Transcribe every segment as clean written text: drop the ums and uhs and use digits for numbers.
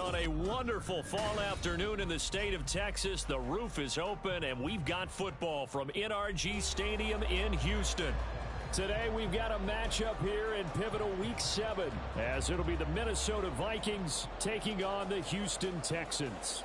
On a wonderful fall afternoon in the state of Texas, the roof is open, and we've got football from NRG Stadium in Houston. Today, we've got a matchup here in pivotal Week 7, as it'll be the Minnesota Vikings taking on the Houston Texans.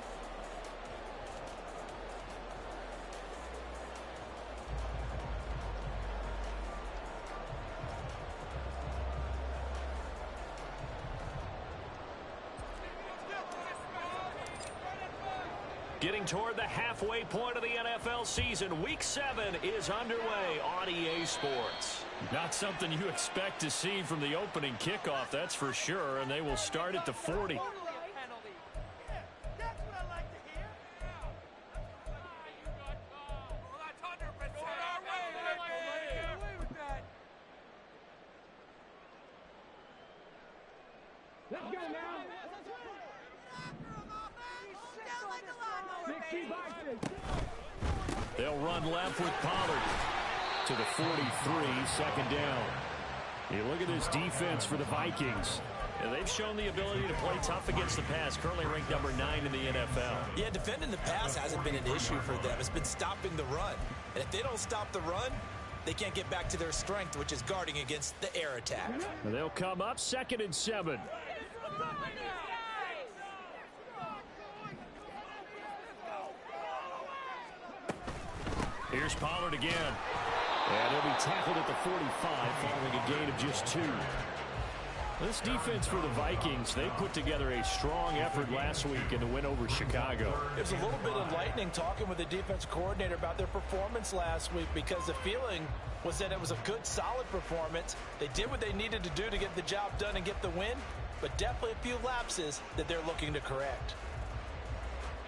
Getting toward the halfway point of the NFL season, Week 7 is underway on EA Sports. Not something you expect to see from the opening kickoff, that's for sure, and they will start at the 40. They'll run left with Pollard to the 43, second down. You look at this defense for the Vikings. And they've shown the ability to play tough against the pass, currently ranked number 9 in the NFL. Yeah, defending the pass hasn't been an issue for them. It's been stopping the run. And if they don't stop the run, they can't get back to their strength, which is guarding against the air attack. And they'll come up 2nd and 7. Here's Pollard again. And he'll be tackled at the 45 following a gain of just 2. This defense for the Vikings, they put together a strong effort last week in the win over Chicago. It was a little bit enlightening talking with the defense coordinator about their performance last week, because the feeling was that it was a good, solid performance. They did what they needed to do to get the job done and get the win, but definitely a few lapses that they're looking to correct.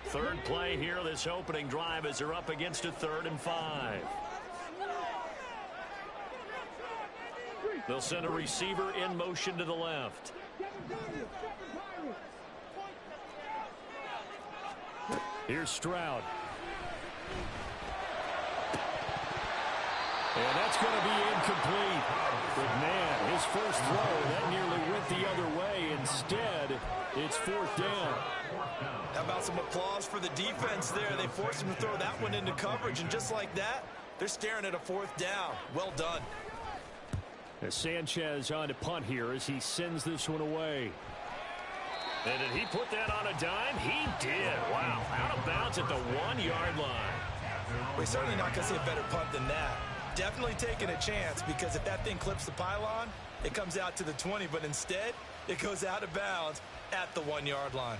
Third play here, this opening drive, as they're up against a 3rd and 5. They'll send a receiver in motion to the left. Here's Stroud. And that's going to be incomplete. But man, his first throw, that nearly went the other way. Instead, it's 4th down. How about some applause for the defense there? They forced him to throw that one into coverage, and just like that, they're staring at a 4th down. Well done. As Sanchez on to punt here as he sends this one away. And did he put that on a dime? He did. Wow. Out of bounds at the 1-yard line. We're certainly not going to see a better punt than that. Definitely taking a chance, because if that thing clips the pylon, it comes out to the 20, but instead, it goes out of bounds at the 1-yard line.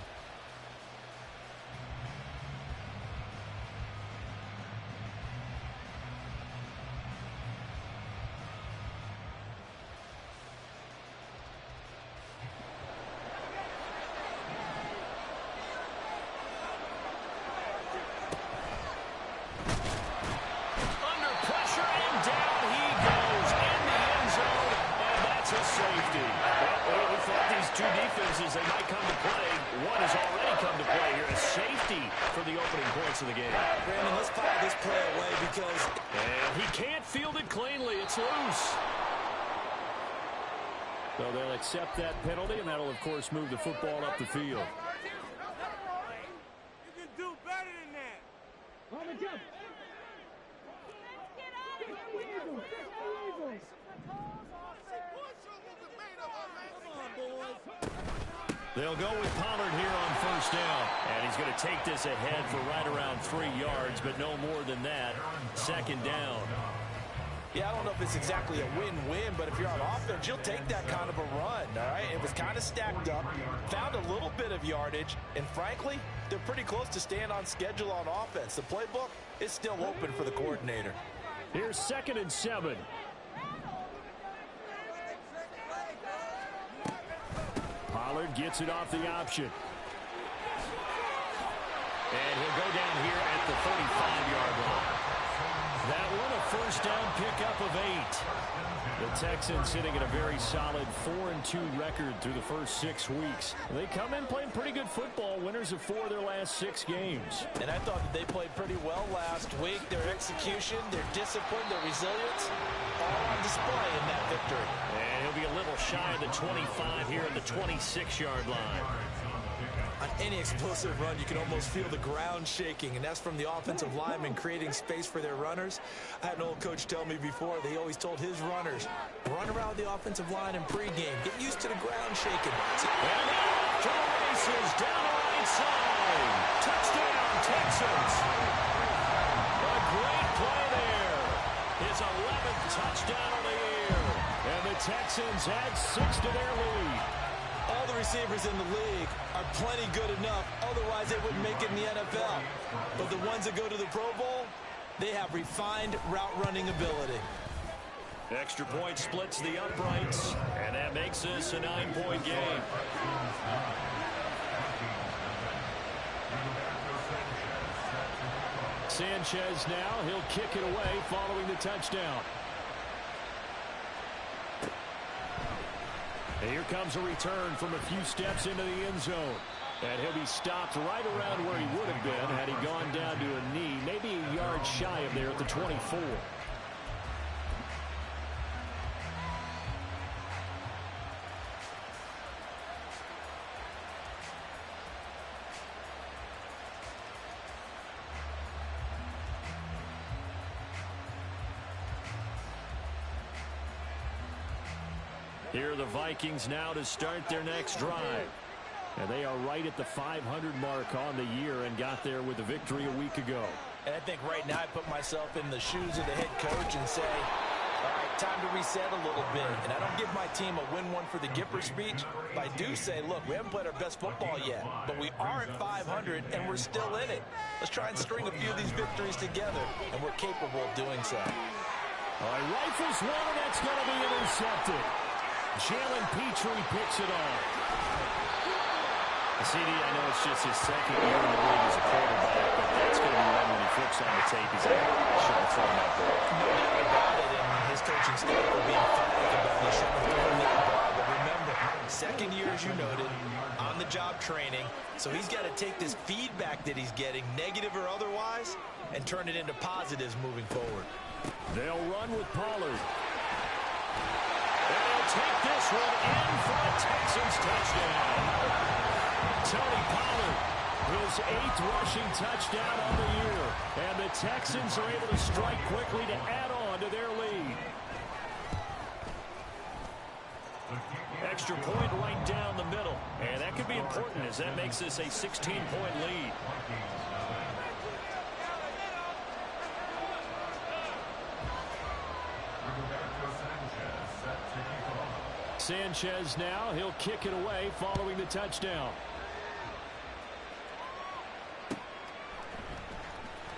They might come to play. One has already come to play here. A safety for the opening points of the game. Brandon, let's pile this play away, because... And he can't field it cleanly. It's loose. So they'll accept that penalty, and that'll, of course, move the football up the field. You can do better than that. On the jump. They'll go with Pollard here on 1st down. And he's going to take this ahead for right around 3 yards, but no more than that. 2nd down. Yeah, I don't know if it's exactly a win-win, but if you're on offense, you'll take that kind of a run, all right? It was kind of stacked up, found a little bit of yardage, and frankly, they're pretty close to staying on schedule on offense. The playbook is still open for the coordinator. Here's 2nd and 7. Pollard gets it off the option. And he'll go down here at the 35-yard line. That one a 1st down pickup of 8. The Texans sitting at a very solid 4-2 record through the first 6 weeks. They come in playing pretty good football, winners of 4 of their last 6 games. And I thought that they played pretty well last week. Their execution, their discipline, their resilience, all on display in that victory. And he'll be a little shy of the 25 here in the 26-yard line. On any explosive run, you can almost feel the ground shaking, and that's from the offensive linemen creating space for their runners. I had an old coach tell me before, they always told his runners, run around the offensive line in pregame. Get used to the ground shaking. And now to the races down the right side. Touchdown, Texans. A great play there. His 11th touchdown of the year. And the Texans add 6 to their lead. All the receivers in the league are plenty good enough. Otherwise, they wouldn't make it in the NFL. But the ones that go to the Pro Bowl, they have refined route running ability. Extra point splits the uprights, and that makes this a 9-point game. Sanchez now, he'll kick it away following the touchdown. And here comes a return from a few steps into the end zone. And he'll be stopped right around where he would have been had he gone down to a knee, maybe a yard shy of there at the 24. Here are the Vikings now to start their next drive. And they are right at the 500 mark on the year and got there with the victory a week ago. And I think right now I put myself in the shoes of the head coach and say, all right, time to reset a little bit. And I don't give my team a win one for the Gipper speech, but I do say, look, we haven't played our best football yet, but we are at 500 and we're still in it. Let's try and string a few of these victories together, and we're capable of doing so. All right, rifles one, and that's going to be intercepted. Jalen Petrie picks it off. CD, I know it's just his second year in the league as a quarterback, but that's going to be one when he flips on the tape. He's like, I should have thrown that ball. No doubt about it, and his coaching staff will be emphatic about he should have thrown that ball. But remember, second year, as you noted, on-the-job training, so he's got to take this feedback that he's getting, negative or otherwise, and turn it into positives moving forward. They'll run with Pollard. And they'll take this one in for a Texans touchdown. Tony Pollard, his 8th rushing touchdown on the year. And the Texans are able to strike quickly to add on to their lead. Extra point right down the middle. And that could be important as that makes this a 16-point lead. Sanchez now, he'll kick it away following the touchdown.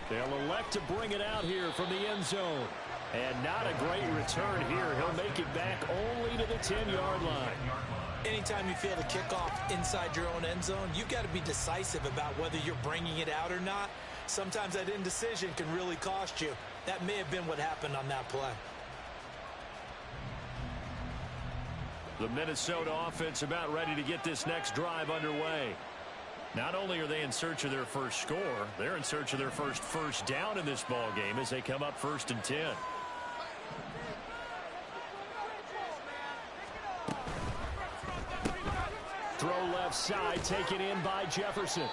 They'll elect to bring it out here from the end zone. And not a great return here. He'll make it back only to the 10-yard line. Anytime you feel the kickoff inside your own end zone, you've got to be decisive about whether you're bringing it out or not. Sometimes that indecision can really cost you. That may have been what happened on that play. The Minnesota offense about ready to get this next drive underway. Not only are they in search of their first score, they're in search of their first down in this ball game as they come up 1st and 10. Throw left side, taken in by Jefferson.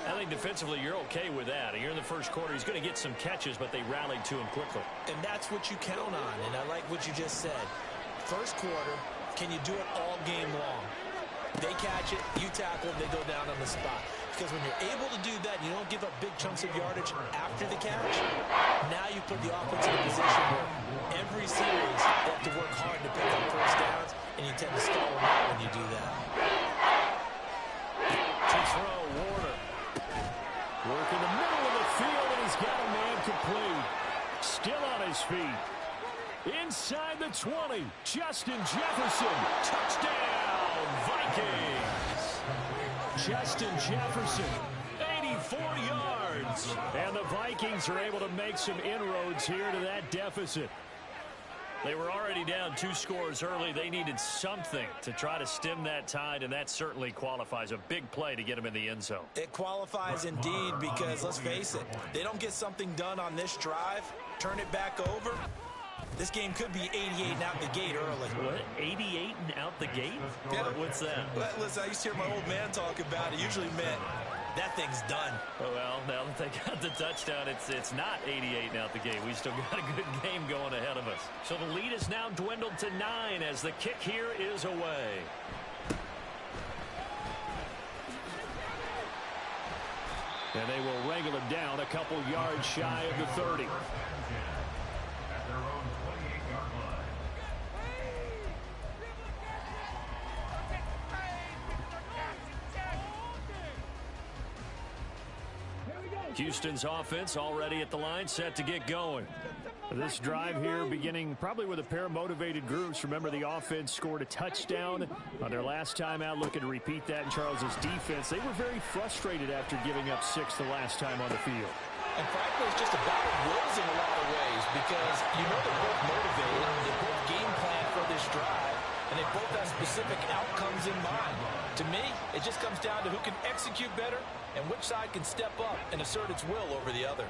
I think defensively you're okay with that. Here in the first quarter, he's going to get some catches, but they rallied to him quickly. And that's what you count on, and I like what you just said. First quarter, can you do it all game long? They catch it, you tackle, they go down on the spot. Because when you're able to do that, you don't give up big chunks of yardage after the catch. Now you put the offense in a position where every series they have to work hard to pick up first downs, and you tend to stall them out when you do that. To throw, Warner. Work in the middle of the field, and he's got a man complete. Still on his feet. Inside the 20, Justin Jefferson. Touchdown, Vikings. Justin Jefferson, 84 yards. And the Vikings are able to make some inroads here to that deficit. They were already down 2 scores early. They needed something to try to stem that tide, and that certainly qualifies. A big play to get them in the end zone. It qualifies indeed because, let's face it, they don't get something done on this drive, turn it back over, This game could be 88 and out the gate early. What? 88 and out the gate? Yeah. What's that? Listen, I used to hear my old man talk about it. Usually meant that thing's done. Well, now that they got the touchdown, it's not 88 and out the gate. We still got a good game going ahead of us. So the lead is now dwindled to 9 as the kick here is away. And they will wrangle him down a couple yards shy of the 30. Houston's offense already at the line, set to get going. This drive here beginning probably with a pair of motivated groups. Remember, the offense scored a touchdown on their last time out, looking to repeat that in Charles's defense. They were very frustrated after giving up 6 the last time on the field. And frankly, it's just a battle of wills in a lot of ways because you know they're both motivated, they both game plan for this drive, and they both have specific outcomes in mind. To me, it just comes down to who can execute better and which side can step up and assert its will over the other.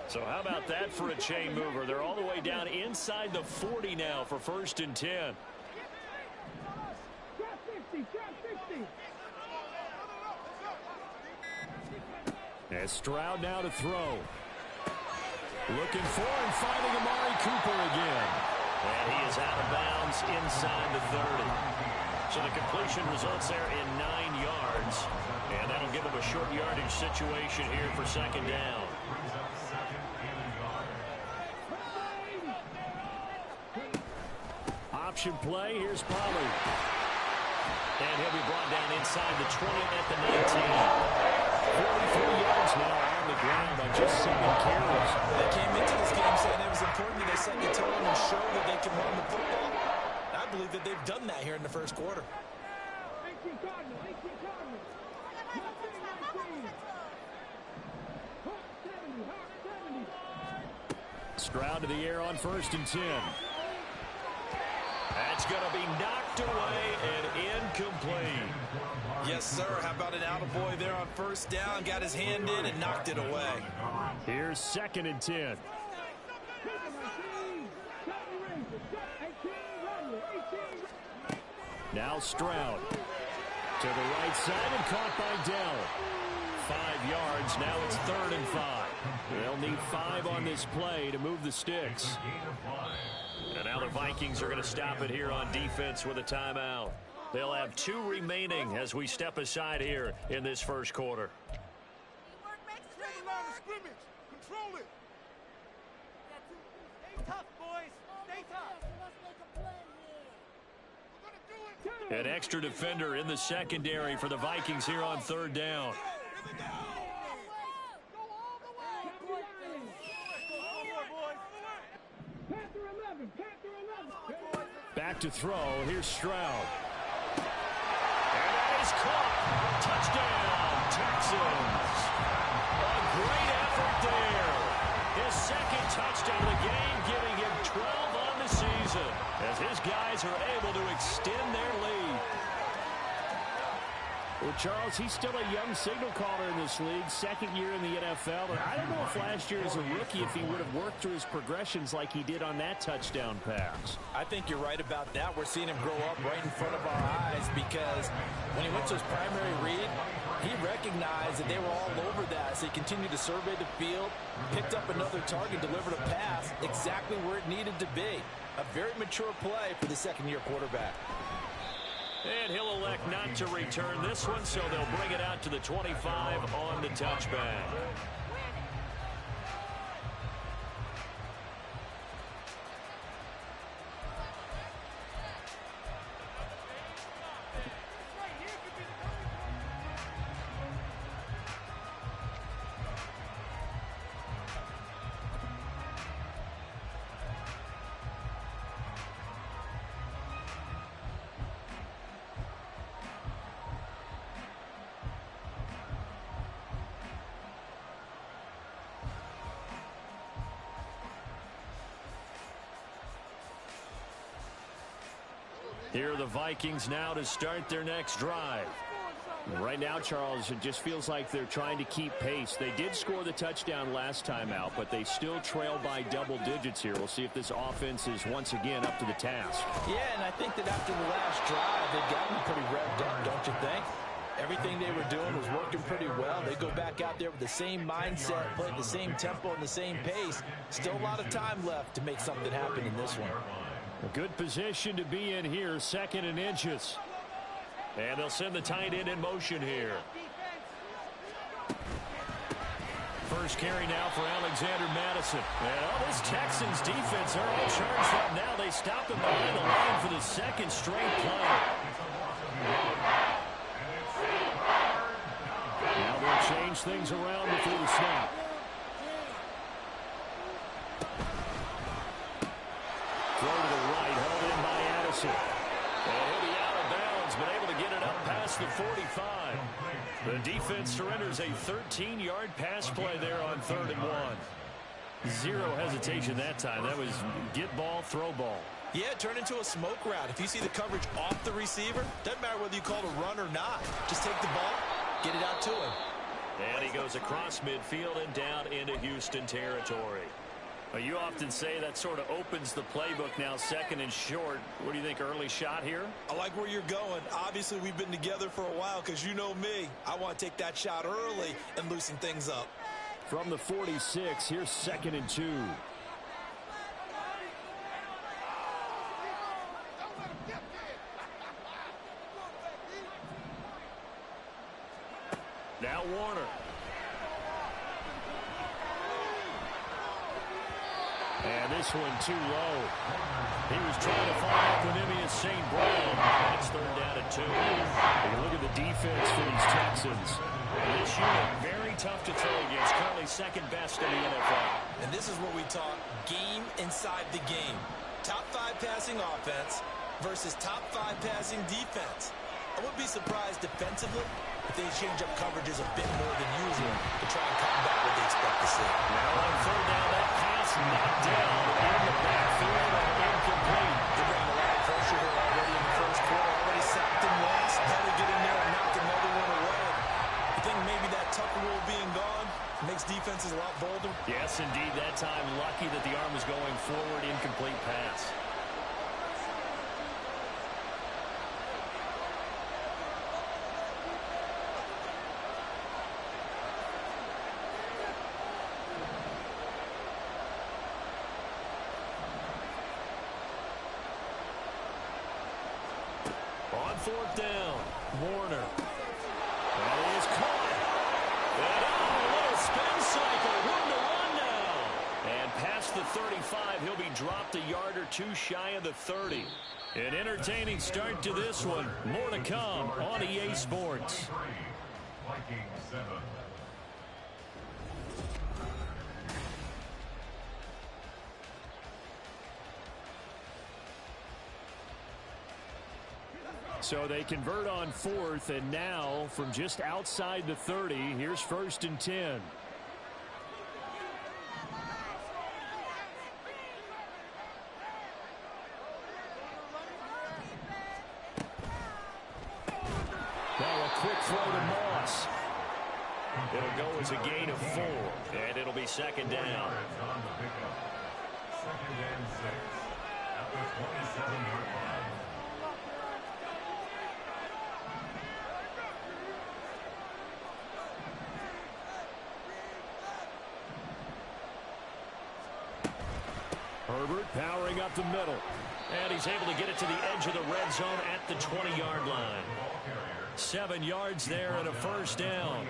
So how about that for a chain mover? They're all the way down inside the 40 now for 1st and 10. As Stroud now to throw. Looking for and finding Amari Cooper again. And he is out of bounds inside the 30. So the completion results there in 9 yards. And that'll give them a short yardage situation here for 2nd down. Option play. Here's Pollard. And he'll be brought down inside the 20 at the 19. 43 yards now on the ground on just 7 carries. They came into this game saying it was important that they set the tone and show that they can run the football. I believe that they've done that here in the 1st quarter. Stroud to the air on 1st and 10. That's going to be knocked away and incomplete. Yes, sir. How about an attaboy there on 1st down? Got his hand in and knocked it away. Here's 2nd and 10. Now Stroud to the right side and caught by Dell. 5 yards. Now it's 3rd and 5. They'll need 5 on this play to move the sticks. And now the Vikings are going to stop it here on defense with a timeout. They'll have 2 remaining as we step aside here in this 1st quarter. Control it. Stay tough, boys. Stay tough. An extra defender in the secondary for the Vikings here on 3rd down. Back to throw. Here's Stroud. And that is caught. Touchdown, Texans. A great effort there. His 2nd touchdown of the game, giving him 12 on the season as his guys are able to extend their lead. Well, Charles, he's still a young signal caller in this league, 2nd year in the NFL. And I don't know if last year as a rookie, if he would have worked through his progressions like he did on that touchdown pass. I think you're right about that. We're seeing him grow up right in front of our eyes because when he went to his primary read, he recognized that they were all over that. So he continued to survey the field, picked up another target, delivered a pass exactly where it needed to be. A very mature play for the 2nd-year quarterback. And he'll elect not to return this one, so they'll bring it out to the 25 on the touchback. Here are the Vikings now to start their next drive. Right now, Charles, it just feels like they're trying to keep pace. They did score the touchdown last time out, but they still trail by double digits here. We'll see if this offense is once again up to the task. Yeah, and I think that after the last drive, they've gotten pretty revved up, don't you think? Everything they were doing was working pretty well. They go back out there with the same mindset, play at the same tempo and the same pace. Still a lot of time left to make something happen in this one. A good position to be in here, 2nd and inches. And they'll send the tight end in motion here. First carry now for Alexander Madison. And this Texans defense are all charged up now. They stop him behind the line for the 2nd straight play. Now they'll change things around before the snap. Throw to the right, held in by Addison. And he'll be out of bounds, but able to get it up past the 45. The defense surrenders a 13-yard pass play there on 3rd and 1. Zero hesitation that time. That was get ball, throw ball. Yeah, turn into a smoke route. If you see the coverage off the receiver, doesn't matter whether you call it a run or not. Just take the ball, get it out to him. And he goes across midfield and down into Houston territory. You often say that sort of opens the playbook now, 2nd and short. What do you think, early shot here? I like where you're going. Obviously, we've been together for a while because you know me. I want to take that shot early and loosen things up. From the 46, here's 2nd and 2. Now Warner. And this one too low. He was trying to follow up with Emmius St. Brown. And it's 3rd down and 2. You look at the defense for these Texans. This unit, very tough to throw against. Currently 2nd best in the NFL. And this is what we talk game inside the game. Top 5 passing offense versus top 5 passing defense. I wouldn't be surprised defensively if they change up coverages a bit more than usual to try and combat what they expect to see. Now on 3rd down, that pass knocked down in the backfield and incomplete. They're bringing a lot of pressure here already in the first quarter. Already sacked him once. How to get in there and knock another one away. I think maybe that Tucker rule being gone makes defenses a lot bolder. Yes, indeed. That time, lucky that the arm was going forward. Incomplete pass. On 4th down, Warner. That is caught. And a little spin cycle. Room to run now. And past the 35, he'll be dropped a yard or two shy of the 30. An entertaining start to this one. More to come on EA Sports. So they convert on 4th, and now from just outside the 30, here's 1st and 10. Now a quick throw to Moss. It'll go as a gain of 4, and it'll be 2nd down. 2nd and 6 at the 27-yard line. Herbert powering up the middle. And he's able to get it to the edge of the red zone at the 20-yard line. 7 yards there and a 1st down.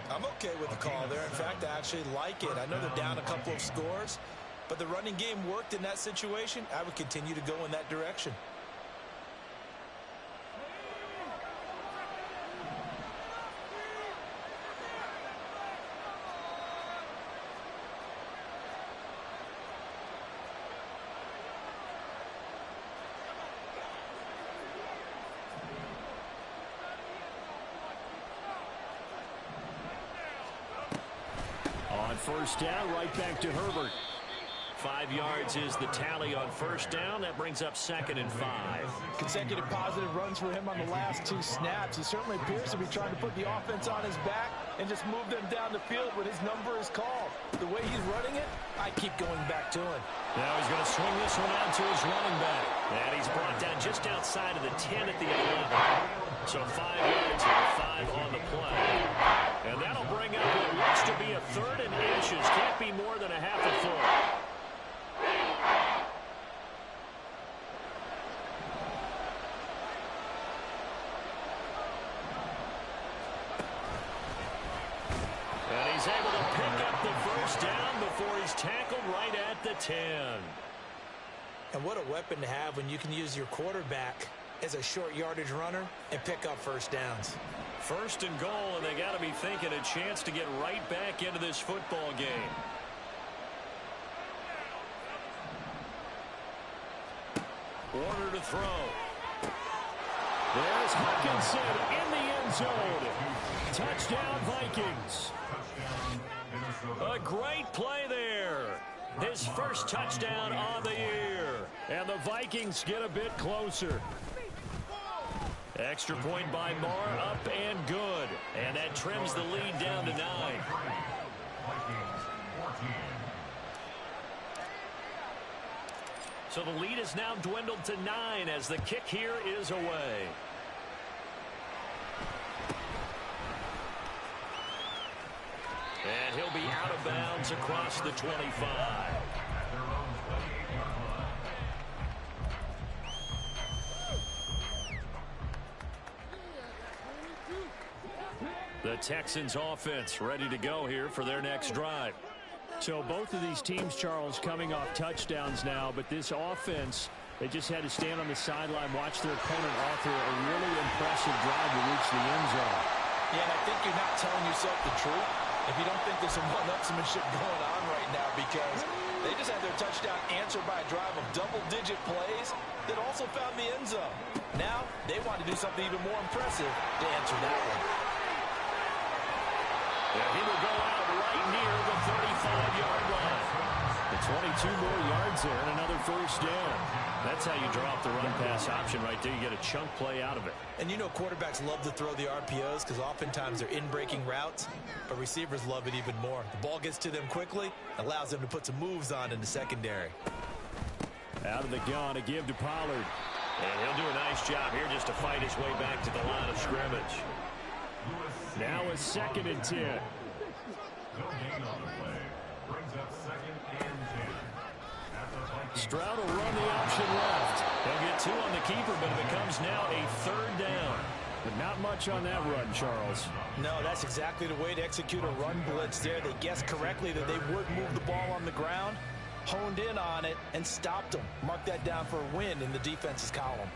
I'm okay with the call there. In fact, I actually like it. I know they're down a couple of scores, but the running game worked in that situation. I would continue to go in that direction. On 1st down, right back to Herbert. 5 yards is the tally on first down. That brings up 2nd and 5. Consecutive positive runs for him on the last 2 snaps. He certainly appears to be trying to put the offense on his back and just move them down the field when his number is called. The way he's running it, I keep going back to him. Now he's going to swing this one out to his running back. And he's brought down just outside of the 10 at the 11. So 5 yards here, 5 on the play. And that'll bring up what looks to be a 3rd and inches. Can't be more than a half a foot. And he's able to pick up the first down before he's tackled right at the 10. And what a weapon to have when you can use your quarterback as a short yardage runner and pick up first downs. 1st and goal, and they got to be thinking a chance to get right back into this football game. Order to throw. There's Hawkinson in the end zone. Touchdown, Vikings. A great play there. His first touchdown on the year. And the Vikings get a bit closer. Extra point by Marr, up and good. And that trims the lead down to 9. So the lead is now dwindled to 9 as the kick here is away. And he'll be out of bounds across the 25. The Texans offense ready to go here for their next drive. So both of these teams, Charles, coming off touchdowns now, but this offense, they just had to stand on the sideline, watch their opponent author a really impressive drive to reach the end zone. Yeah, and I think you're not telling yourself the truth if you don't think there's some one-upsmanship going on right now, because they just had their touchdown answered by a drive of double-digit plays that also found the end zone. Now they want to do something even more impressive to answer that one. Yeah, he will go out right near the 35-yard line. The 22 more yards there and another first down. That's how you draw up the run-pass option right there. You get a chunk play out of it. And you know quarterbacks love to throw the RPOs because oftentimes they're in-breaking routes, but receivers love it even more. The ball gets to them quickly, allows them to put some moves on in the secondary. Out of the gun, a give to Pollard. And he'll do a nice job here just to fight his way back to the line of scrimmage. Now a 2nd and 10. No gain on the play. Brings up 2nd and 10. Stroud will run the option left. He'll get 2 on the keeper, but it becomes now a 3rd down. But not much on that run, Charles. No, that's exactly the way to execute a run blitz there. They guessed correctly that they would move the ball on the ground, honed in on it, and stopped them. Mark that down for a win in the defense's column.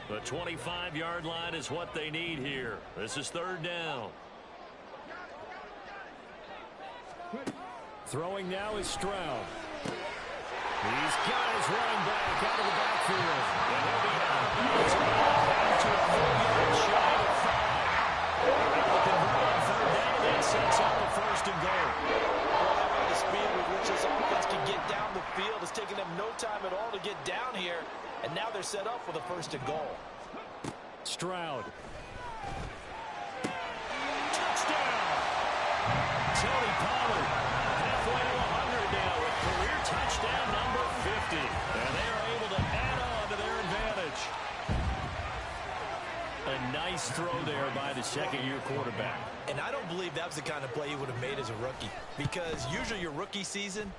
The 25-yard line is what they need here. This is 3rd down. Throwing now is Stroud. He's got his running back out of the backfield. And he'll be out of bounds down to a 4-yard shy of 5. They're able to convert on 3rd down, and that sets up a 1st and goal. Well, how about the speed with which this offense can get down the field? It's taken them no time at all to get down here. And now they're set up for the 1st and goal. Stroud. Touchdown! Tony Pollard halfway to 100 now with career touchdown number 50. And they are able to add on to their advantage. A nice throw there by the 2nd-year quarterback. And I don't believe that was the kind of play he would have made as a rookie, because usually your rookie season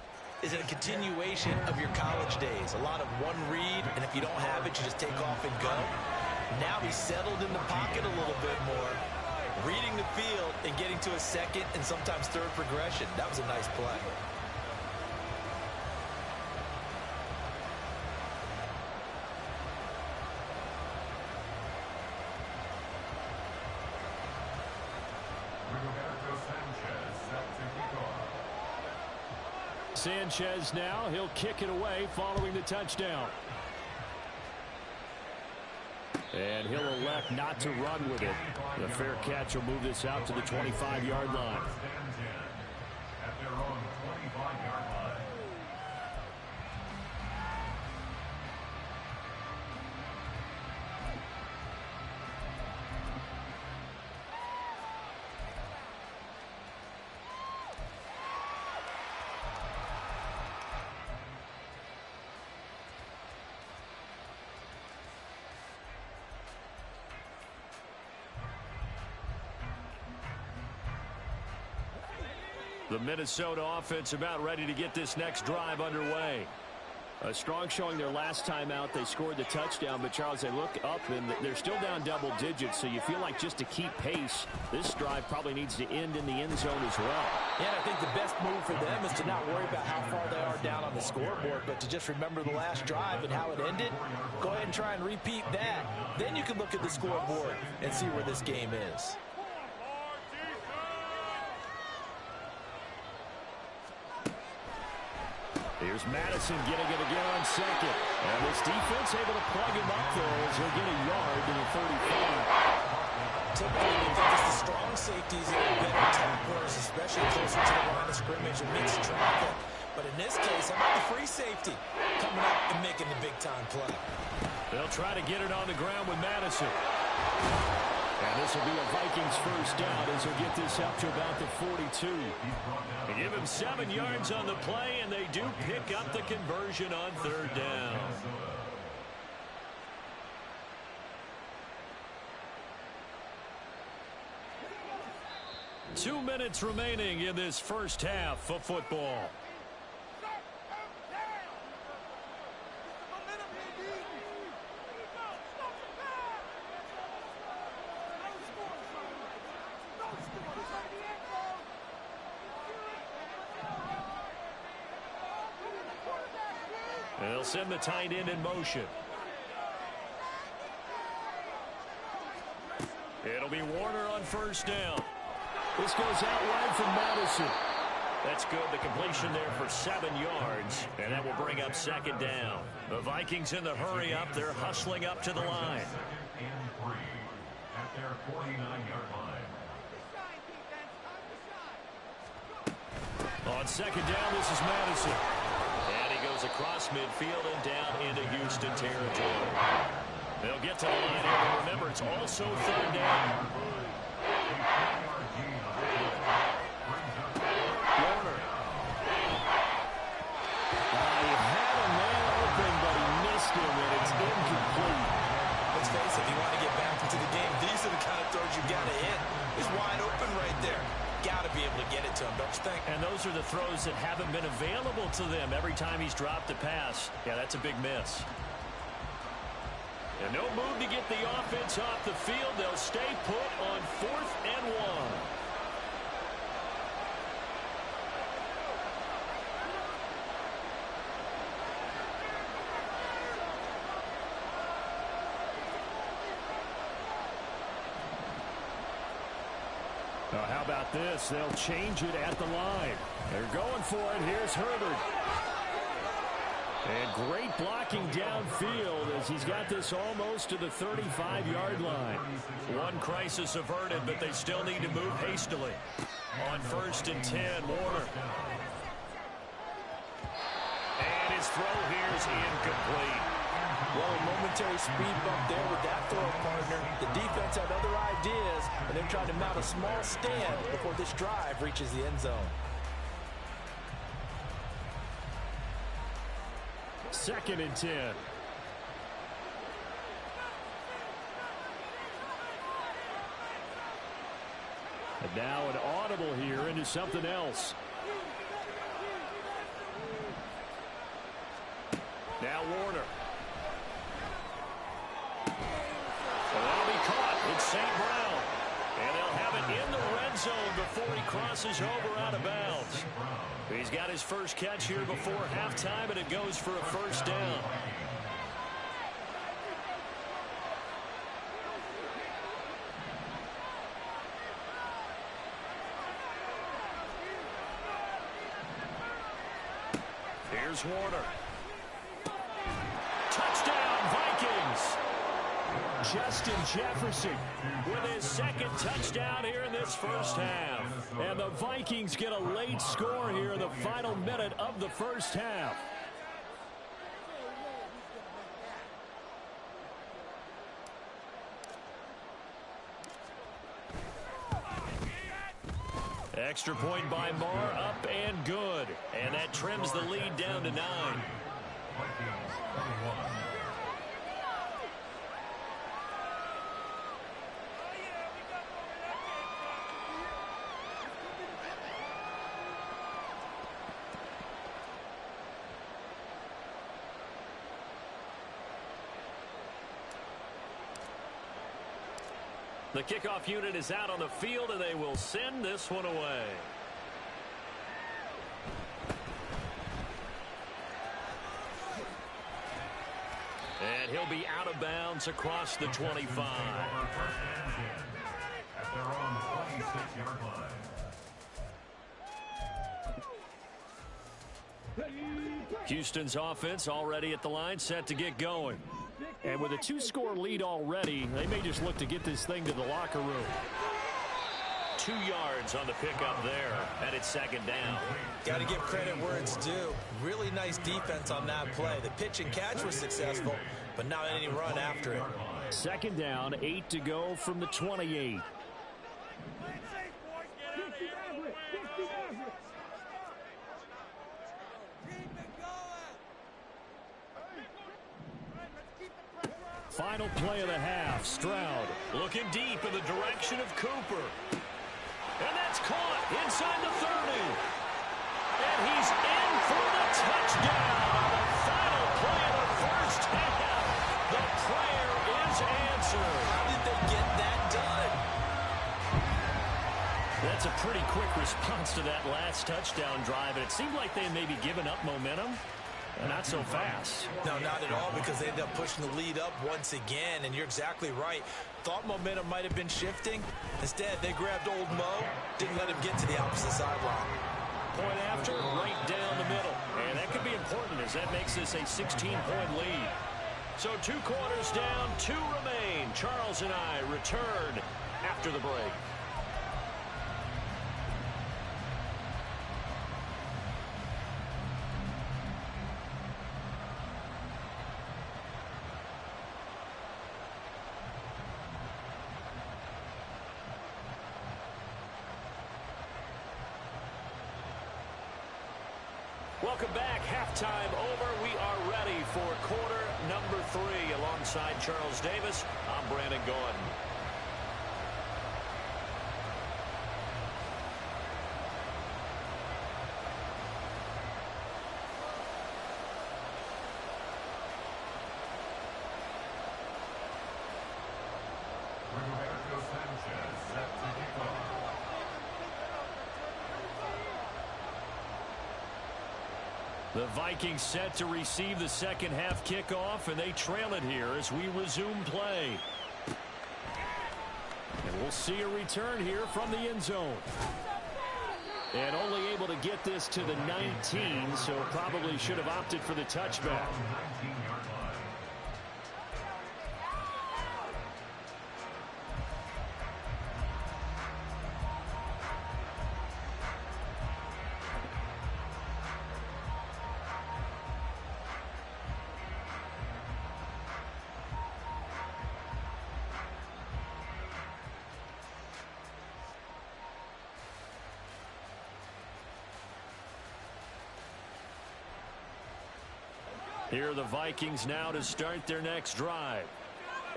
is a continuation of your college days. A lot of one read, and if you don't have it, you just take off and go. Now he's settled in the pocket a little bit more, reading the field and getting to a 2nd and sometimes 3rd progression. That was a nice play. Sanchez now, he'll kick it away following the touchdown. And he'll elect not to run with it. The fair catch will move this out to the 25-yard line. The Minnesota offense about ready to get this next drive underway. A strong showing their last time out. They scored the touchdown, but Charles, they look up and they're still down double digits, so you feel like just to keep pace, this drive probably needs to end in the end zone as well. Yeah, and I think the best move for them is to not worry about how far they are down on the scoreboard, but to just remember the last drive and how it ended. Go ahead and try and repeat that. Then you can look at the scoreboard and see where this game is. Here's Madison getting it again on second. And this defense able to plug him up, though, as he'll get a yard to the 35. Typically, we think it's the strong safeties that are better tacklers, especially closer to the line of scrimmage and mixed traffic. But in this case, how about the free safety coming up and making the big-time play? They'll try to get it on the ground with Madison. And this will be a Vikings first down as he'll get this up to about the 42. They give him 7 yards on the play, and they do pick up the conversion on third down. Two minutes remaining in this first half of football. They'll send the tight end in motion. It'll be Warner on first down. This goes out wide from Madison. That's good. The completion there for 7 yards. And that will bring up second down. The Vikings in the hurry up. They're hustling up to the line. Second and 3 at their 49-yard line. On second down, this is Madison. And he goes across midfield and down into Houston territory. They'll get to the line here, but remember, it's also third down. Warner. He had a man open, but he missed him, and it's incomplete. Let's face it, if you want to get back into the game, these are the kind of throws you got to hit. He's wide open right there. Got to be able to get it to him, don't you think? And those are the throws that haven't been available to them every time he's dropped a pass. Yeah, that's a big miss. And no move to get the offense off the field. They'll stay put on 4th and 1. Now, how about this? They'll change it at the line. They're going for it. Here's Herbert. And great blocking downfield as he's got this almost to the 35-yard line. One crisis averted, but they still need to move hastily. On 1st and 10, Warner. And his throw here is incomplete. Well, a momentary speed bump there with that throw, partner. The defense had other ideas, and they're trying to mount a small stand before this drive reaches the end zone. 2nd and 10. And now an audible here into something else. Now Warner. And that'll be caught. It's St. Brown. And they'll have it in the red zone before he crosses over out of bounds. He's got his first catch here before halftime, and it goes for a first down. Here's Warner. Touchdown, Vikings! Justin Jefferson with his 2nd touchdown here in this first half. And the Vikings get a late score here in the final minute of the first half. Extra point by Marr, up and good. And that trims the lead down to 9. Vikings 21. The kickoff unit is out on the field, and they will send this one away. And he'll be out of bounds across the 25. At their own 26-yard line. Houston's offense already at the line, set to get going. And with a 2-score lead already, they may just look to get this thing to the locker room. 2 yards on the pickup there, and it's second down. Got to give credit where it's due. Really nice defense on that play. The pitch and catch was successful, but not any run after it. Second down, 8 to go from the 28. Final play of the half. Stroud looking deep in the direction of Cooper. And that's caught inside the 30. And he's in for the touchdown on the final play of the first half. The prayer is answered. How did they get that done? That's a pretty quick response to that last touchdown drive. And it seemed like they had maybe given up momentum. Not so fast. No, not at all, because they ended up pushing the lead up once again, and you're exactly right. Thought momentum might have been shifting. Instead, they grabbed old Mo, didn't let him get to the opposite sideline. Point after, right down the middle. And that could be important, as that makes this a 16-point lead. So 2 quarters down, 2 remain. Charles and I return after the break. Welcome back. Halftime over. We are ready for quarter number 3. Alongside Charles Davis, I'm Brandon Gordon. Roberto Sanchez set to kick off. The Vikings set to receive the second half kickoff, and they trail it here as we resume play. And we'll see a return here from the end zone. And only able to get this to the 19, so probably should have opted for the touchback. 19-yard line. Here are the Vikings now to start their next drive.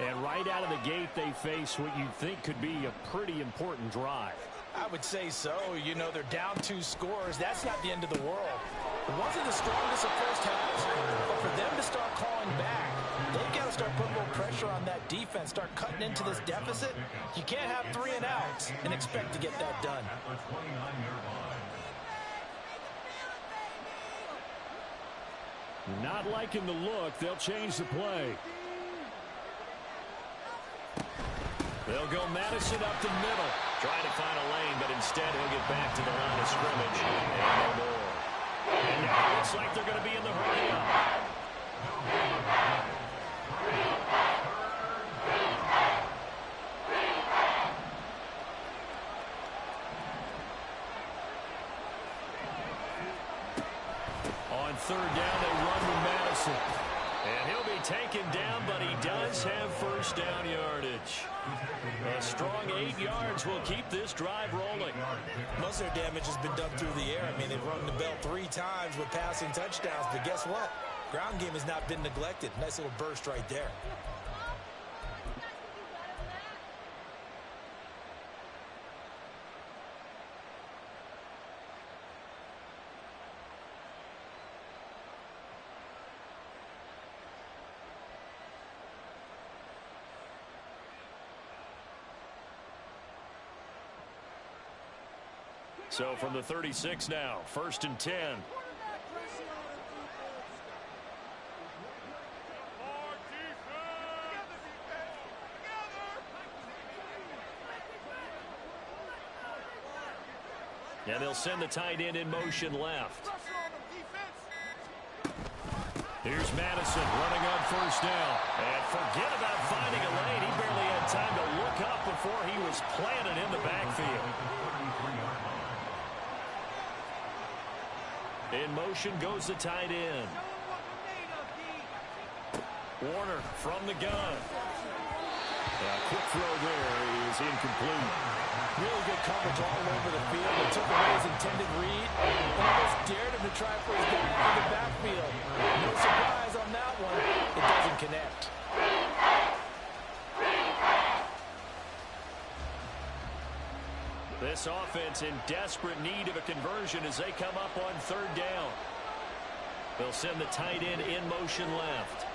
And right out of the gate, they face what you think could be a pretty important drive. I would say so. You know, they're down 2 scores. That's not the end of the world. It wasn't the strongest of first halves, but for them to start calling back, they've got to start putting a little pressure on that defense, start cutting into this deficit. You can't have 3 and outs and expect to get that done. At the 29-yard line. Not liking the look. They'll change the play. They'll go Madison up the middle. Trying to find a lane, but instead he'll get back to the line of scrimmage. And no more. And now it looks like they're going to be in the hurry up. On third down, they run with Madison. And he'll be taken down, but he does have first down yardage. A strong 8 yards will keep this drive rolling. Most of their damage has been done through the air. I mean, they've rung the bell 3 times with passing touchdowns, but guess what? Ground game has not been neglected. Nice little burst right there. So from the 36 now, 1st and 10. And they'll send the tight end in motion left. Here's Madison running on 1st down. And forget about finding a lane. He barely had time to look up before he was planted in the backfield. In motion goes the tight end. Warner from the gun. A quick throw there is incomplete. Really good coverage all over the field. It took away his intended read and almost dared him to try for his guy out of the backfield. No surprise on that one. It doesn't connect. This offense in desperate need of a conversion as they come up on 3rd down. They'll send the tight end in motion left.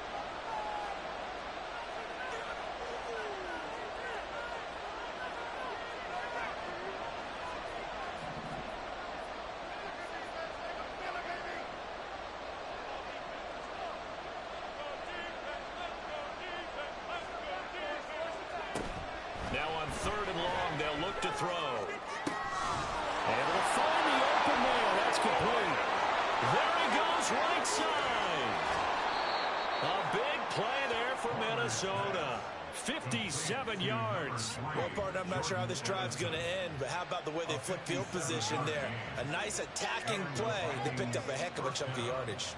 Now on 3rd and long, they'll look to throw. And they'll find the open man. That's complete. There he goes, right side. A big play there for Minnesota. 57 yards. Well, partner, I'm not sure how this drive's going to end, but how about the way they flip field position there? A nice attacking play. They picked up a heck of a chunk of yardage.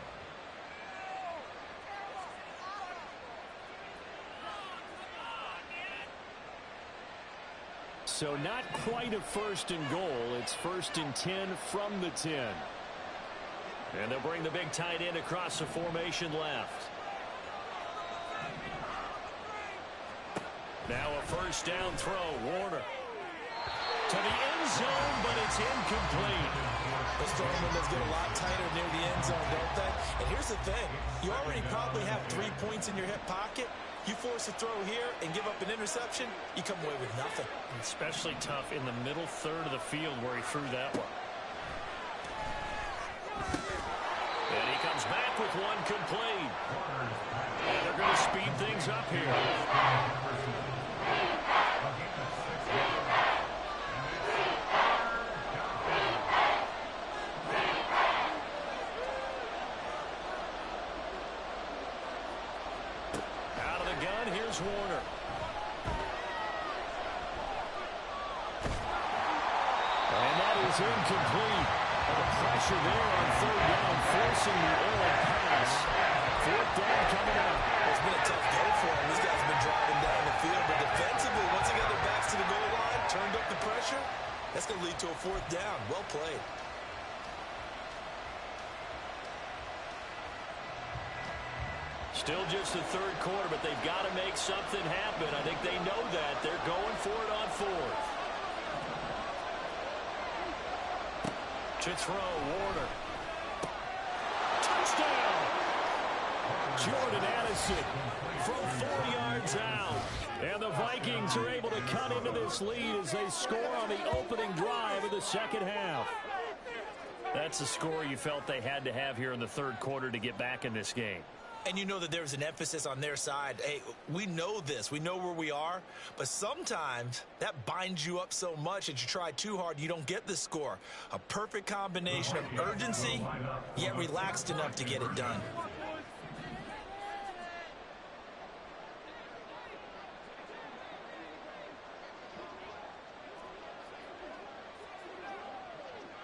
So not quite a 1st and goal. It's 1st and 10 from the 10. And they'll bring the big tight end across the formation left. Now a 1st down throw. Warner to the end zone, but it's incomplete. The throwing windows get a lot tighter near the end zone, don't they? And here's the thing. You already probably have 3 points in your hip pocket. You force a throw here and give up an interception, you come away with nothing. Especially tough in the middle 3rd of the field where he threw that one. And he comes back with one complete. And they're going to speed things up here. Out of the gun, here's Warner. And that is incomplete. The pressure there on 3rd down, forcing the early pass. 4th down coming up. It's been a tough go for him. These guys have been driving down the field, but defensively, once they got their backs to the goal line, turned up the pressure, that's going to lead to a 4th down. Well played. Still just the 3rd quarter, but they've got to make something happen. I think they know that. They're going for it on 4th. To throw, Warner. Touchdown! Jordan Addison from 4 yards out. And the Vikings are able to cut into this lead as they score on the opening drive of the 2nd half. That's the score you felt they had to have here in the 3rd quarter to get back in this game. And you know that there's an emphasis on their side. Hey, we know this. We know where we are. But sometimes that binds you up so much that you try too hard, you don't get the score. A perfect combination of urgency, yet relaxed enough to get it done.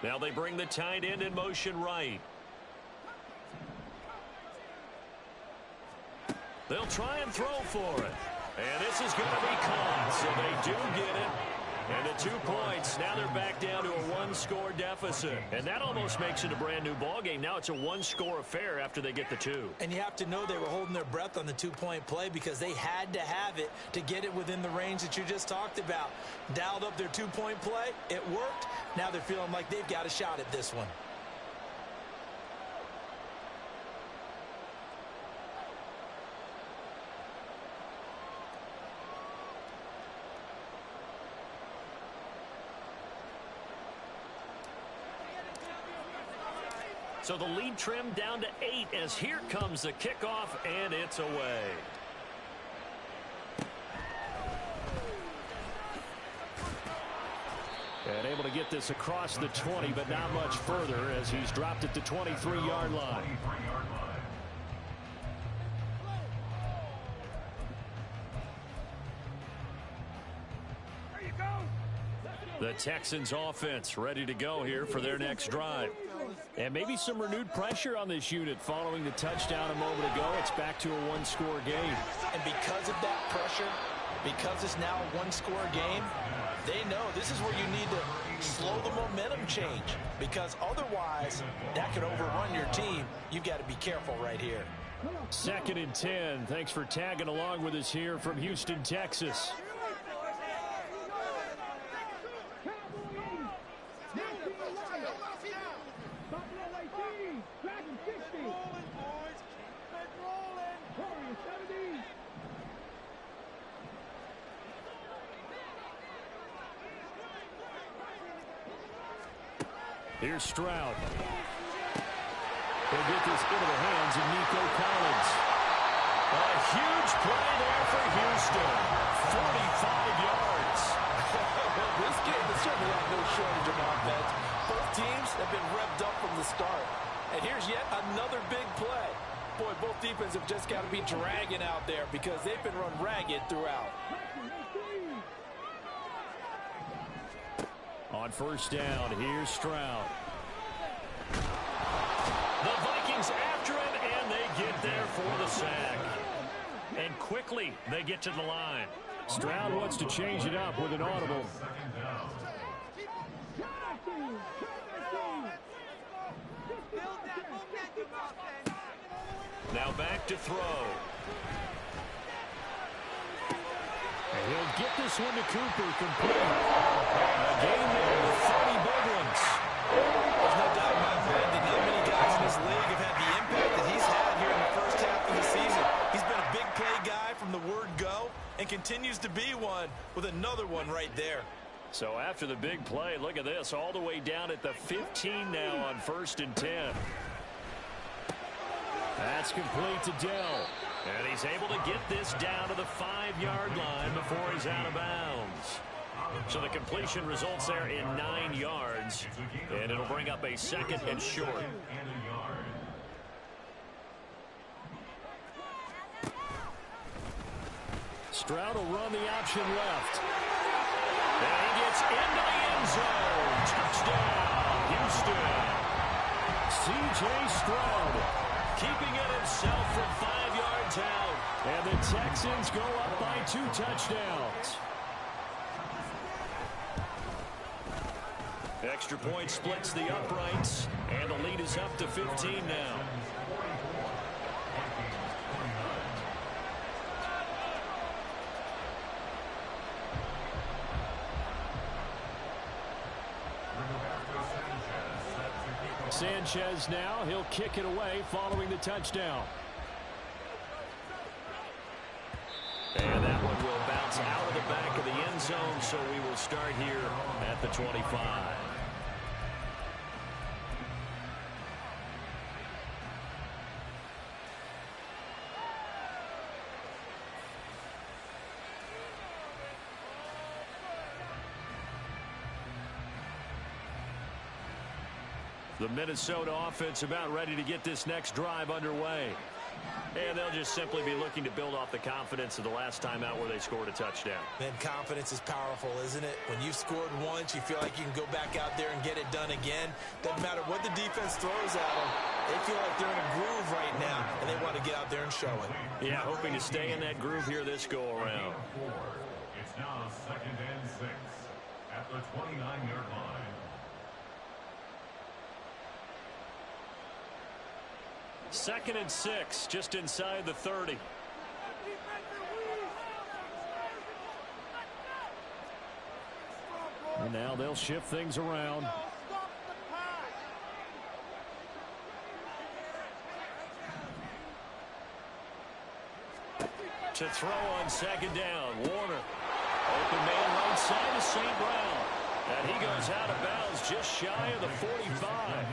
Now they bring the tight end in motion right. They'll try and throw for it. And this is going to be caught, so they do get it. And the 2 points, now they're back down to a 1-score deficit. And that almost makes it a brand-new ballgame. Now it's a 1-score affair after they get the 2. And you have to know they were holding their breath on the 2-point play because they had to have it to get it within the range that you just talked about. Dialed up their 2-point play. It worked. Now they're feeling like they've got a shot at this one. So the lead trimmed down to 8 as here comes the kickoff, and it's away. And able to get this across the 20, but not much further as he's dropped at the 23-yard line. The Texans offense ready to go here for their next drive. And maybe some renewed pressure on this unit following the touchdown a moment ago. It's back to a one-score game. And because of that pressure, because it's now a one-score game, they know this is where you need to slow the momentum change, because otherwise that could overrun your team. You've got to be careful right here. 2nd and 10. Thanks for tagging along with us here from Houston, Texas. Here's Stroud. He'll get this into the hands of Nico Collins. A huge play there for Houston. 45 yards. This game has certainly had no shortage of offense. Both teams have been revved up from the start. And here's yet another big play. Boy, both defenses have just got to be dragging out there because they've been run ragged throughout. On first down, here's Stroud. The Vikings after him, and they get there for the sack. And quickly, they get to the line. Stroud wants to change it up with an audible. Now back to throw. And he'll get this one to Cooper complete. A game there with 30 big ones. There's no doubt in my mind that not many guys in this league have had the impact that he's had here in the first half of the season. He's been a big play guy from the word go and continues to be one with another one right there. So after the big play, look at this, all the way down at the 15 now on 1st and 10. That's complete to Dell. And he's able to get this down to the 5-yard line before he's out of bounds. So the completion results there in 9 yards. And it'll bring up a 2nd and short. Stroud will run the option left. And he gets into the end zone. Touchdown, Houston. C.J. Stroud keeping it himself from 5 yards out. And the Texans go up by 2 touchdowns. Extra point splits the uprights, and the lead is up to 15 now. Sanchez now, he'll kick it away following the touchdown. And that one will bounce out of the back of the end zone, so we will start here at the 25. The Minnesota offense about ready to get this next drive underway. And they'll just simply be looking to build off the confidence of the last time out where they scored a touchdown. Man, confidence is powerful, isn't it? When you've scored once, you feel like you can go back out there and get it done again. Doesn't matter what the defense throws at them. They feel like they're in a groove right now, and they want to get out there and show it. Yeah, hoping to stay in that groove here this go-around. It's now 2nd and 6 at the 29-yard line. Second and 6, just inside the 30. And now they'll shift things around. To throw on 2nd down, Warner. Open man right side of St. Brown. And he goes out of bounds just shy of the 45.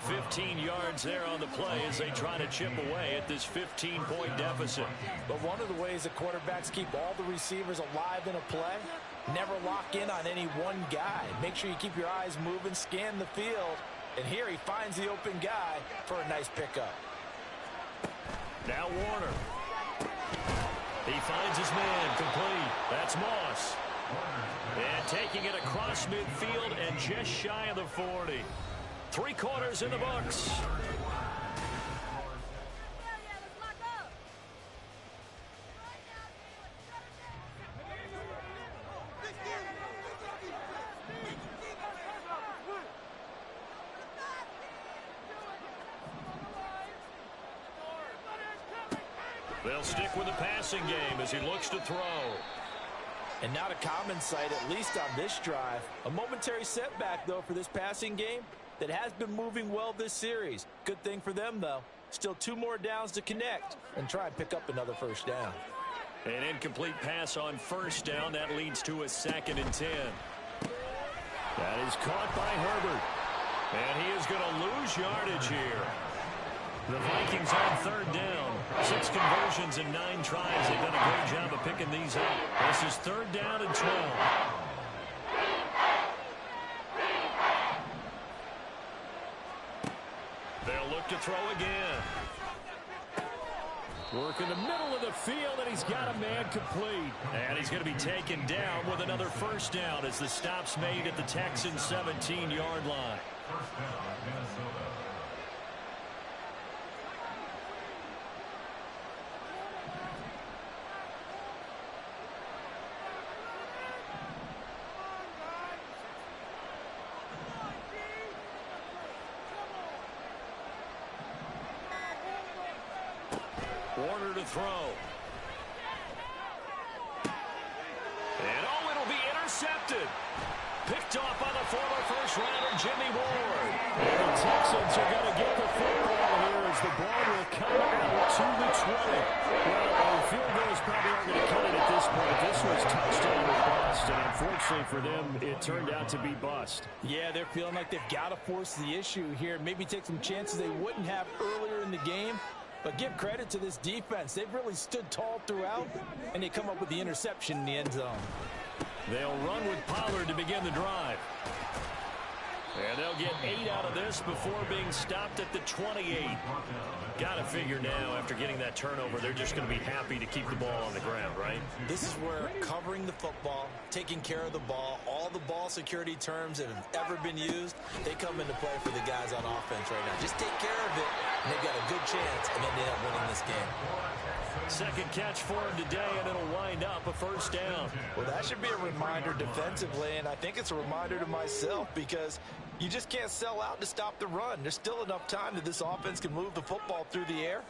15 yards there on the play as they try to chip away at this 15-point deficit. But one of the ways that quarterbacks keep all the receivers alive in a play, never lock in on any one guy. Make sure you keep your eyes moving, scan the field. And here he finds the open guy for a nice pickup. Now Warner. He finds his man complete. That's Moss. And taking it across midfield and just shy of the 40. 3 quarters in the books. They'll stick with the passing game as he looks to throw. And not a common sight, at least on this drive. A momentary setback, though, for this passing game that has been moving well this series. Good thing for them, though. Still 2 more downs to connect and try and pick up another first down. An incomplete pass on first down. That leads to a 2nd and 10. That is caught by Herbert. And he is going to lose yardage here. The Vikings on 3rd down. 6 conversions in 9 tries. They've done a great job of picking these up. This is 3rd down and 12. They'll look to throw again. Work in the middle of the field, and he's got a man complete. And he's going to be taken down with another first down as the stop's made at the Texans' 17-yard line. First down, Minnesota. Warner to throw. And it'll be intercepted. Picked off by the former first-rounder Jimmy Ward. And the Texans are going to get the football here as the ball will come out to the 20. Well, the field goals probably aren't going to cut it at this point. This was touchdown or bust, and unfortunately for them, it turned out to be bust. Yeah, they're feeling like they've got to force the issue here. Maybe take some chances they wouldn't have earlier in the game. But give credit to this defense. They've really stood tall throughout, and they come up with the interception in the end zone. They'll run with Pollard to begin the drive. And they'll get 8 out of this before being stopped at the 28. Got to figure now, after getting that turnover, they're just going to be happy to keep the ball on the ground, right? This is where covering the football, taking care of the ball, all the ball security terms that have ever been used, they come into play for the guys on offense right now. Just take care of it, and they've got a good chance of ending up winning this game. 2nd catch for him today, and it'll wind up a first down. Well, that should be a reminder defensively, and I think it's a reminder to myself because you just can't sell out to stop the run. There's still enough time that this offense can move the football through the air,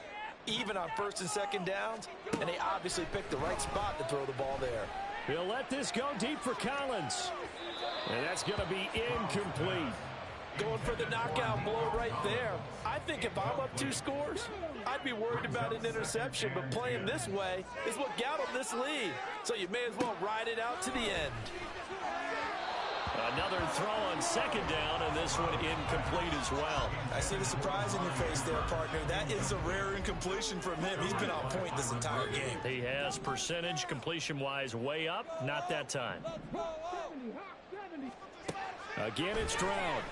even on 1st and 2nd downs, and they obviously picked the right spot to throw the ball there. He'll let this go deep for Collins, and that's going to be incomplete. Going for the knockout blow right there. I think if I'm up 2 scores, I'd be worried about an interception, but playing this way is what got them this lead. So you may as well ride it out to the end. Another throw on 2nd down, and this one incomplete as well. I see the surprise in your face there, partner. That is a rare incompletion from him. He's been on point this entire game. He has percentage completion-wise way up. Not that time. Again, it's Stroud.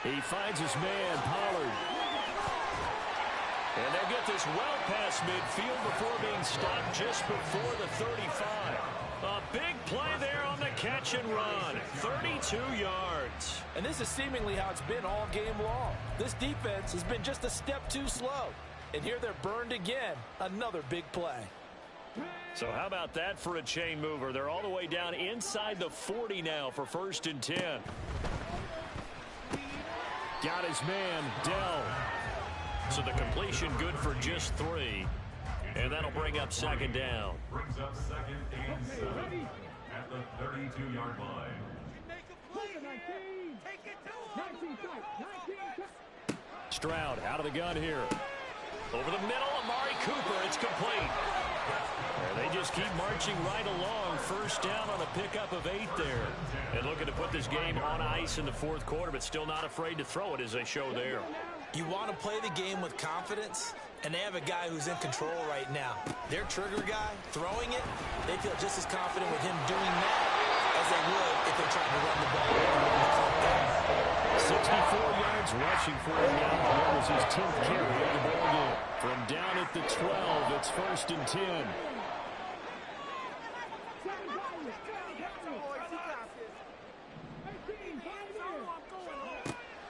He finds his man, Pollard. And they'll get this well past midfield before being stopped just before the 35. A big play there on the catch and run. 32 yards. And this is seemingly how it's been all game long. This defense has been just a step too slow. And here they're burned again. Another big play. So how about that for a chain mover? They're all the way down inside the 40 now for 1st and 10. Got his man, Dell. So the completion good for just 3. And that'll bring up 2nd down. Brings up 2nd and 7 at the 32-yard line. Stroud out of the gun here. Over the middle, Amari Cooper. It's complete. And they just keep marching right along. First down on a pickup of 8 there. And looking to put this game on ice in the fourth quarter, but still not afraid to throw it as they show there. You want to play the game with confidence, and they have a guy who's in control right now. Their trigger guy, throwing it, they feel just as confident with him doing that as they would if they tried to run the ball. 64 yards rushing for him now. That was his 10th carry of the ball game. From down at the 12, it's 1st and 10.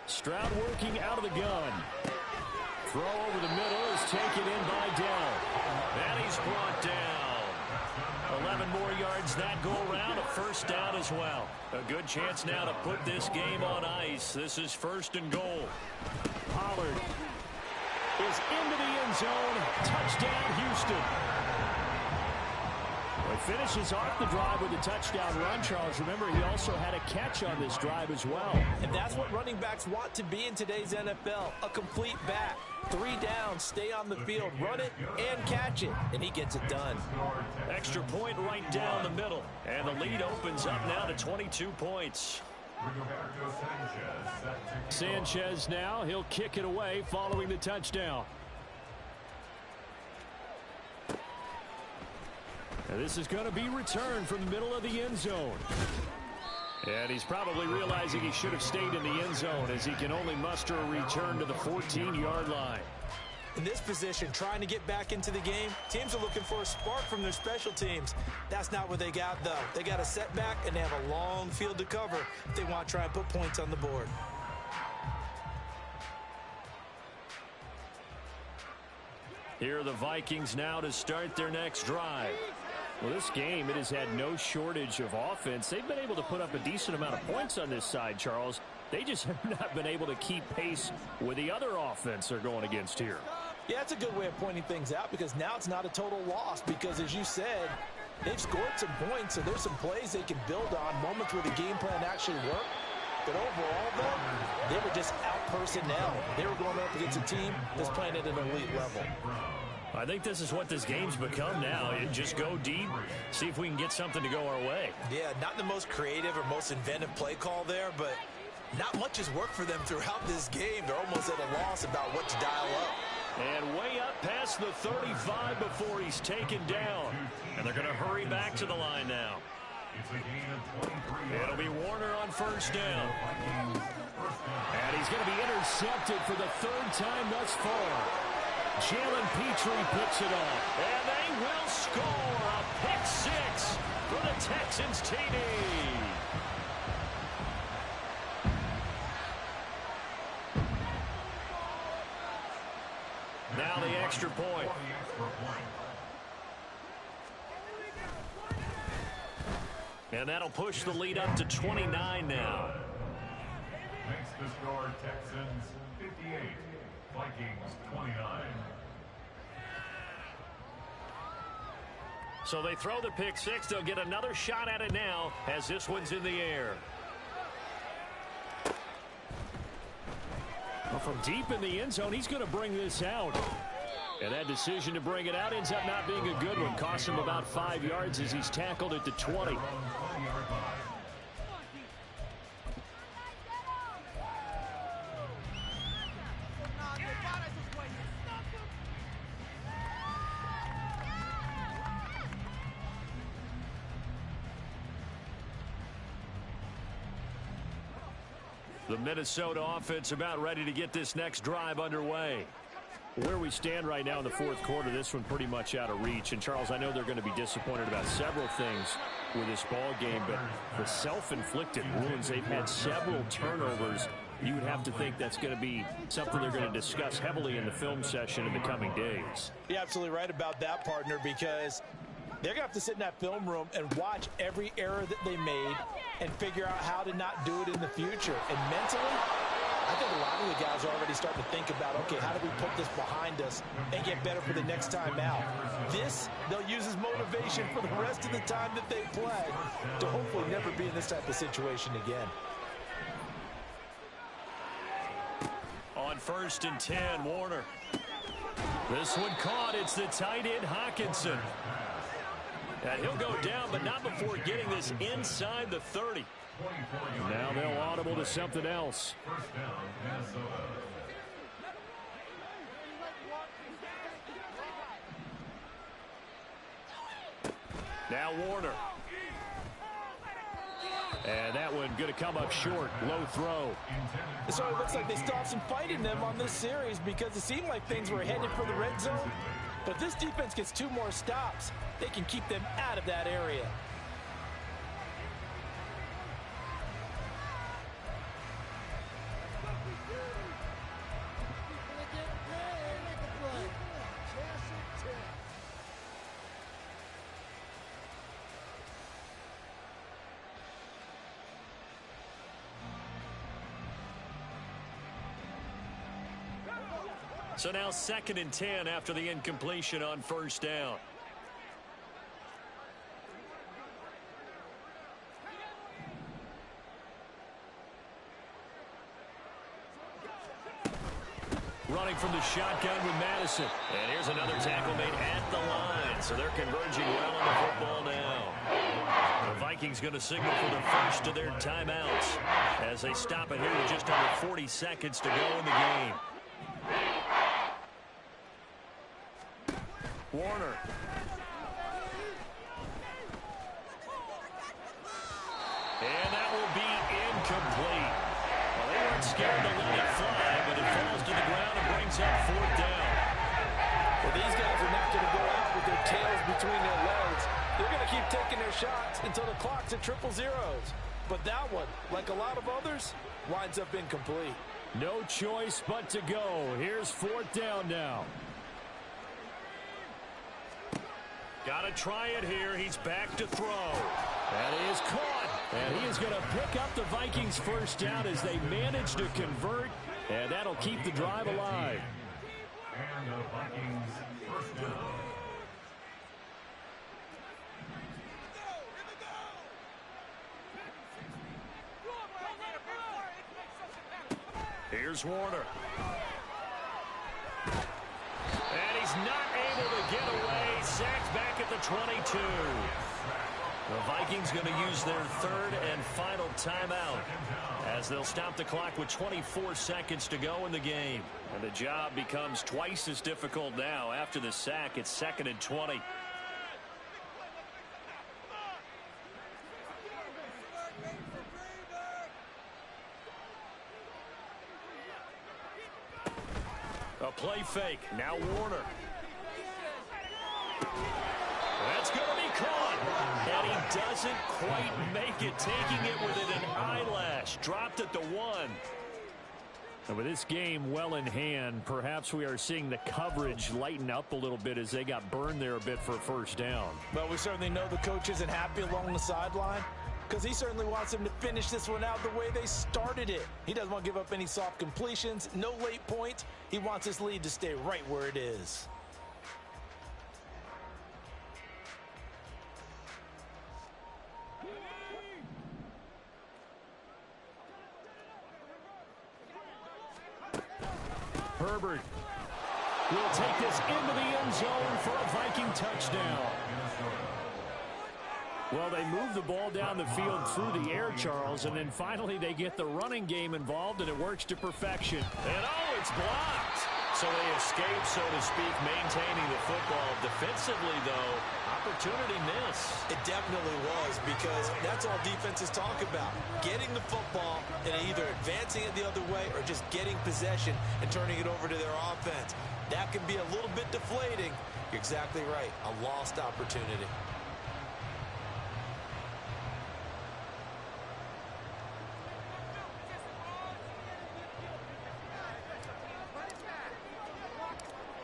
Stroud working out of the gun. Throw over the middle is taken in by Dell. And he's brought down. 11 more yards that go around. A first down as well. A good chance now to put this game on ice. This is 1st and goal. Pollard is into the end zone. Touchdown, Houston. He finishes off the drive with a touchdown run, Charles. Remember, he also had a catch on this drive as well. And that's what running backs want to be in today's NFL. A complete back. 3 downs, stay on the field, run it, and catch it. And he gets it done. Extra point right down the middle. And the lead opens up now to 22 points. Sanchez now. He'll kick it away following the touchdown. And this is going to be returned from the middle of the end zone. And he's probably realizing he should have stayed in the end zone as he can only muster a return to the 14-yard line. In this position, trying to get back into the game, teams are looking for a spark from their special teams. That's not what they got, though. They got a setback, and they have a long field to cover if they want to try and put points on the board. Here are the Vikings now to start their next drive. Well, this game, it has had no shortage of offense. They've been able to put up a decent amount of points on this side, Charles. They just have not been able to keep pace with the other offense they're going against here. Yeah, that's a good way of pointing things out because now it's not a total loss because, as you said, they've scored some points, so there's some plays they can build on, moments where the game plan actually worked. But overall, though, they were just out personnel. They were going up against a team that's playing at an elite level. I think this is what this game's become now. Just go deep, see if we can get something to go our way. Yeah, not the most creative or most inventive play call there, but not much has worked for them throughout this game. They're almost at a loss about what to dial up. And way up past the 35 before he's taken down. And they're going to hurry back to the line now. It'll be Warner on first down. And he's going to be intercepted for the 3rd time thus far. Jalen Petrie picks it off. And they will score a pick 6 for the Texans TD. Now the extra point. And that'll push the lead up to 29 now. Makes the score Texans 58, Vikings 29. So they throw the pick 6. They'll get another shot at it now as this one's in the air. Well, from deep in the end zone, he's going to bring this out. And that decision to bring it out ends up not being a good one. Costs him about 5 yards as he's tackled at the 20. The Minnesota offense about ready to get this next drive underway. Where we stand right now in the fourth quarter, this one pretty much out of reach. And, Charles, I know they're going to be disappointed about several things with this ball game, but the self-inflicted wounds, they've had several turnovers. You would have to think that's going to be something they're going to discuss heavily in the film session in the coming days. You're absolutely right about that, partner, because they're going to have to sit in that film room and watch every error that they made and figure out how to not do it in the future. And mentally, I think a lot of the guys are already starting to think about, okay, how do we put this behind us and get better for the next time out? This, they'll use as motivation for the rest of the time that they play to hopefully never be in this type of situation again. On 1st and 10, Warner. This one caught. It's the tight end, Hawkinson. And he'll go down, but not before getting this inside the 30. Now they'll audible to something else. First down, Minnesota. Now Warner. And that one going to come up short. Low throw. So it looks like they still have some fight in them on this series because it seemed like things were headed for the red zone. But this defense gets 2 more stops. They can keep them out of that area. So now 2nd and 10 after the incompletion on first down. Running from the shotgun with Madison. And here's another tackle made at the line. So they're converging well on the football now. The Vikings going to signal for the first of their timeouts as they stop it here with just under 40 seconds to go in the game. Warner. And that will be incomplete. Well, they weren't scared to let it fly, but it falls to the ground and brings up 4th down. Well, these guys are not going to go out with their tails between their legs. They're going to keep taking their shots until the clock's at 000. But that one, like a lot of others, winds up incomplete. No choice but to go. Here's 4th down now. Got to try it here. He's back to throw. And he is caught. And he is going to pick up the Vikings' first down as they manage to convert. And that'll keep the drive alive. And the Vikings first down. Here's Warner. And he's not able to get away. Sacked back at the 22. The Vikings going to use their 3rd and final timeout as they'll stop the clock with 24 seconds to go in the game. And the job becomes twice as difficult now. After the sack, it's 2nd and 20. A play fake. Now Warner. That's going to be caught. And he doesn't quite make it. Taking it within an eyelash. Dropped at the 1. And with this game well in hand, perhaps we are seeing the coverage lighten up a little bit as they got burned there a bit for a first down. But we certainly know the coach isn't happy along the sideline because he certainly wants them to finish this one out the way they started it. He doesn't want to give up any soft completions, no late points. He wants his lead to stay right where it is. Herbert will take this into the end zone for a Viking touchdown. Well, they move the ball down the field through the air, Charles, and then finally they get the running game involved, and it works to perfection. And oh, it's blocked. So they escape, so to speak, maintaining the football. Defensively, though, opportunity miss. It definitely was, because that's all defenses talk about. Getting the football and either advancing it the other way or just getting possession and turning it over to their offense. That can be a little bit deflating. You're exactly right. A lost opportunity.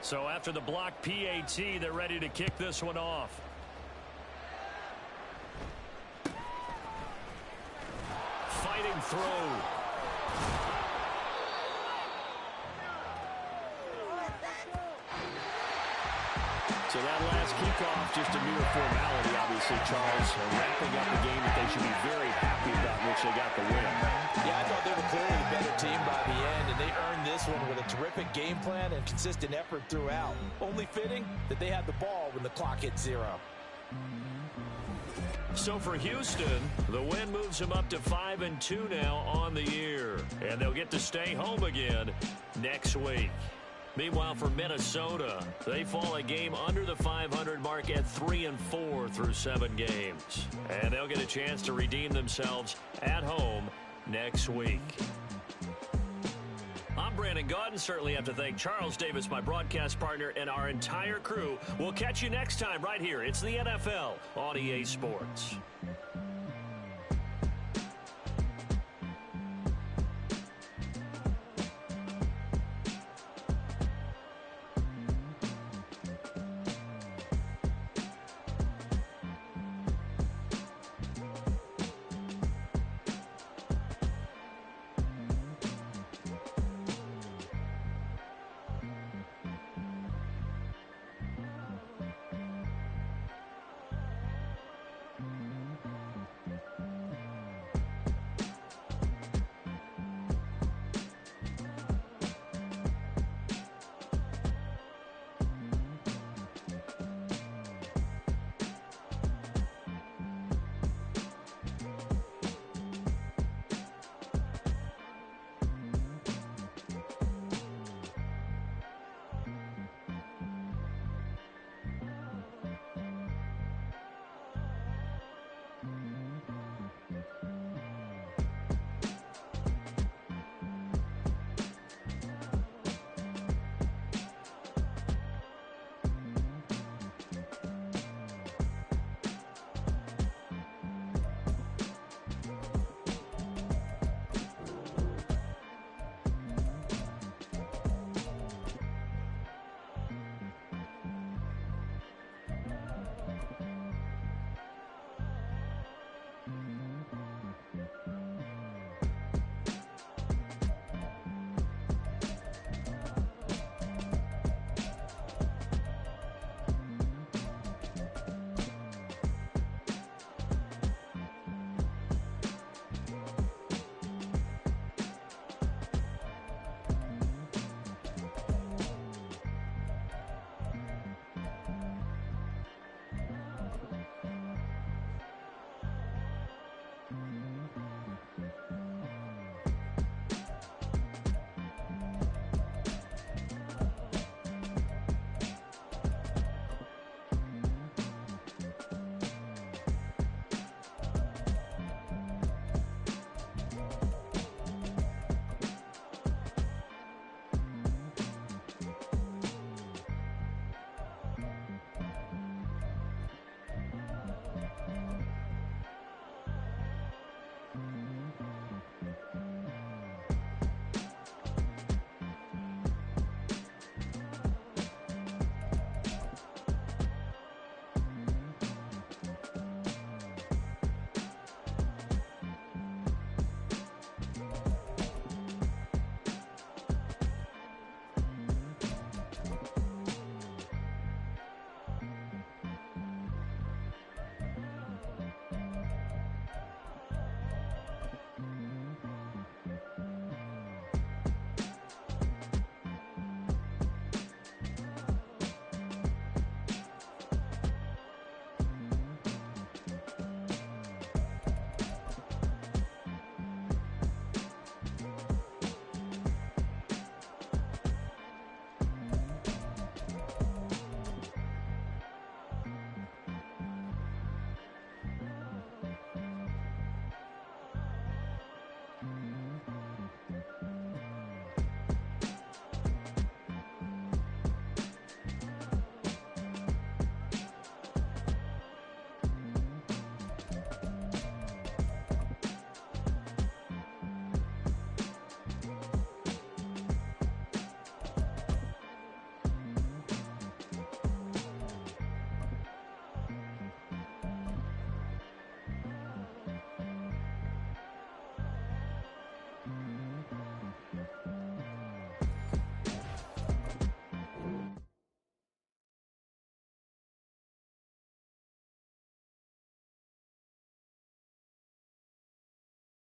So after the block PAT, they're ready to kick this one off. Fighting through. So that last kickoff, just a mere formality, obviously, Charles, wrapping up a game that they should be very happy about, which they got the win. Yeah, I thought they were clearly the better team by the end, and they earned this one with a terrific game plan and consistent effort throughout. Only fitting that they had the ball when the clock hit 0. So for Houston, the win moves them up to 5-2 now on the year. And they'll get to stay home again next week. Meanwhile, for Minnesota, they fall a game under the 500 mark at 3-4 through 7 games. And they'll get a chance to redeem themselves at home next week. I'm Brandon Gaudin. Certainly have to thank Charles Davis, my broadcast partner, and our entire crew. We'll catch you next time right here. It's the NFL on EA Sports.